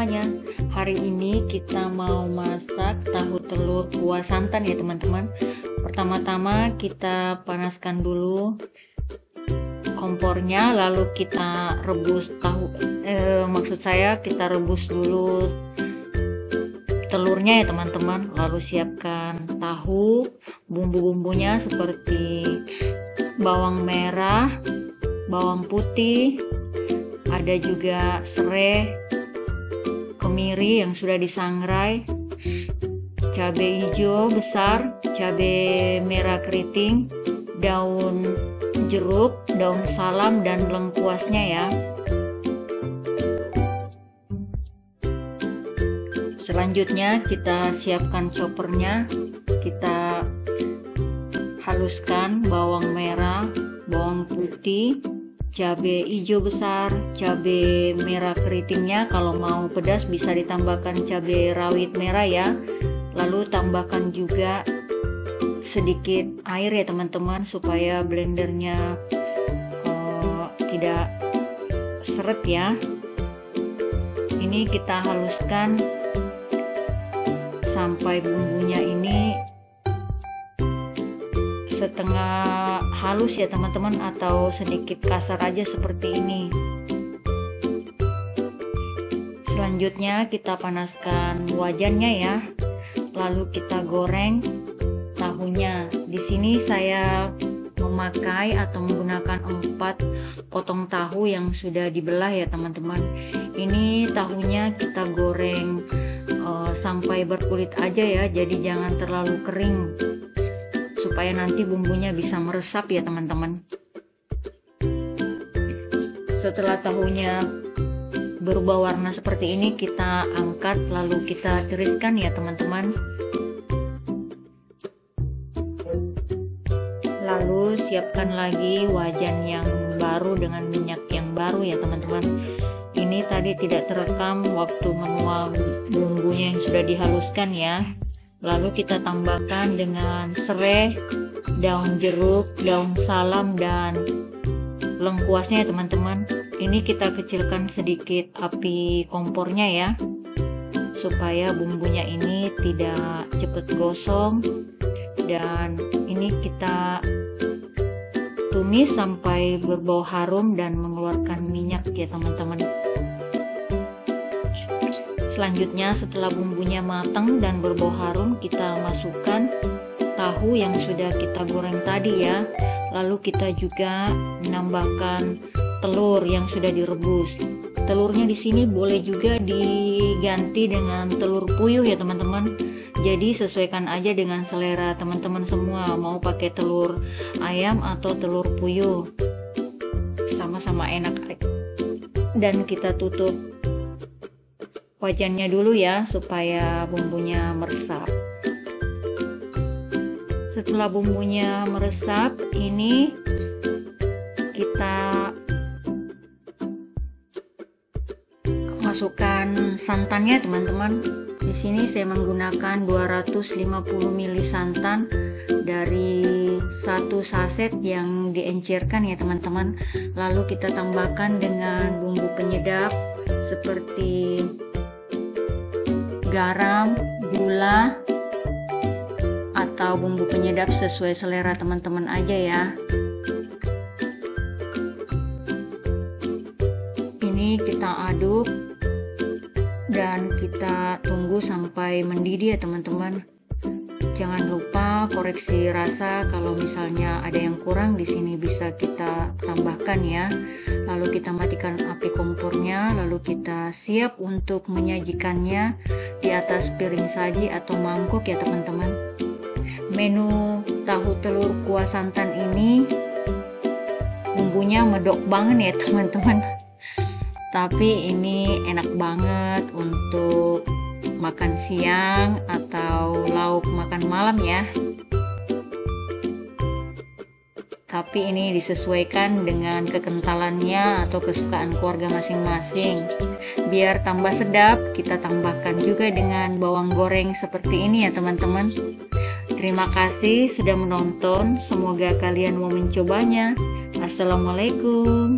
semuanya. Hari ini kita mau masak tahu telur kuah santan ya teman-teman. Pertama-tama kita panaskan dulu kompornya, lalu kita rebus kita rebus dulu telurnya ya teman-teman. Lalu siapkan tahu, bumbu-bumbunya seperti bawang merah, bawang putih, ada juga serai, kemiri yang sudah disangrai, cabai hijau besar, cabai merah keriting, daun jeruk, daun salam, dan lengkuasnya ya. Selanjutnya kita siapkan choppernya, kita haluskan bawang merah, bawang putih, cabai hijau besar, cabai merah keritingnya. Kalau mau pedas bisa ditambahkan cabai rawit merah ya. Lalu tambahkan juga sedikit air ya teman-teman, supaya blendernya tidak seret ya. Ini kita haluskan sampai bumbunya ini setengah halus ya teman-teman, atau sedikit kasar aja seperti ini. Selanjutnya kita panaskan wajannya ya, lalu kita goreng tahunya. Di sini saya memakai atau menggunakan 4 potong tahu yang sudah dibelah ya teman-teman. Ini tahunya kita goreng sampai berkulit aja ya, jadi jangan terlalu kering, supaya nanti bumbunya bisa meresap ya teman-teman. Setelah tahunya berubah warna seperti ini, kita angkat lalu kita tiriskan ya teman-teman. Lalu siapkan lagi wajan yang baru dengan minyak yang baru ya teman-teman. Ini tadi tidak terekam waktu menuang bumbunya yang sudah dihaluskan ya. Lalu kita tambahkan dengan serai, daun jeruk, daun salam, dan lengkuasnya ya teman-teman. Ini kita kecilkan sedikit api kompornya ya, supaya bumbunya ini tidak cepat gosong. Dan ini kita tumis sampai berbau harum dan mengeluarkan minyak ya teman-teman. Selanjutnya setelah bumbunya matang dan berbau harum, kita masukkan tahu yang sudah kita goreng tadi ya. Lalu kita juga menambahkan telur yang sudah direbus. Telurnya di sini boleh juga diganti dengan telur puyuh ya teman-teman. Jadi sesuaikan aja dengan selera teman-teman semua, mau pakai telur ayam atau telur puyuh, sama-sama enak. Dan kita tutup wajannya dulu ya, supaya bumbunya meresap. Setelah bumbunya meresap, ini kita masukkan santannya teman-teman. Di sini saya menggunakan 250 ml santan dari 1 saset yang diencerkan ya teman-teman. Lalu kita tambahkan dengan bumbu penyedap seperti garam, gula, atau bumbu penyedap sesuai selera teman-teman aja ya. Ini kita aduk dan kita tunggu sampai mendidih ya teman-teman. Jangan lupa koreksi rasa, kalau misalnya ada yang kurang di sini bisa kita tambahkan ya. Lalu kita matikan api kompornya, lalu kita siap untuk menyajikannya di atas piring saji atau mangkuk ya teman-teman. Menu tahu telur kuah santan ini bumbunya medok banget ya teman-teman. Tapi ini enak banget untuk makan siang atau lauk makan malam ya. Tapi ini disesuaikan dengan kekentalannya atau kesukaan keluarga masing-masing. Biar tambah sedap, kita tambahkan juga dengan bawang goreng seperti ini ya teman-teman. Terima kasih sudah menonton, semoga kalian mau mencobanya. Assalamualaikum.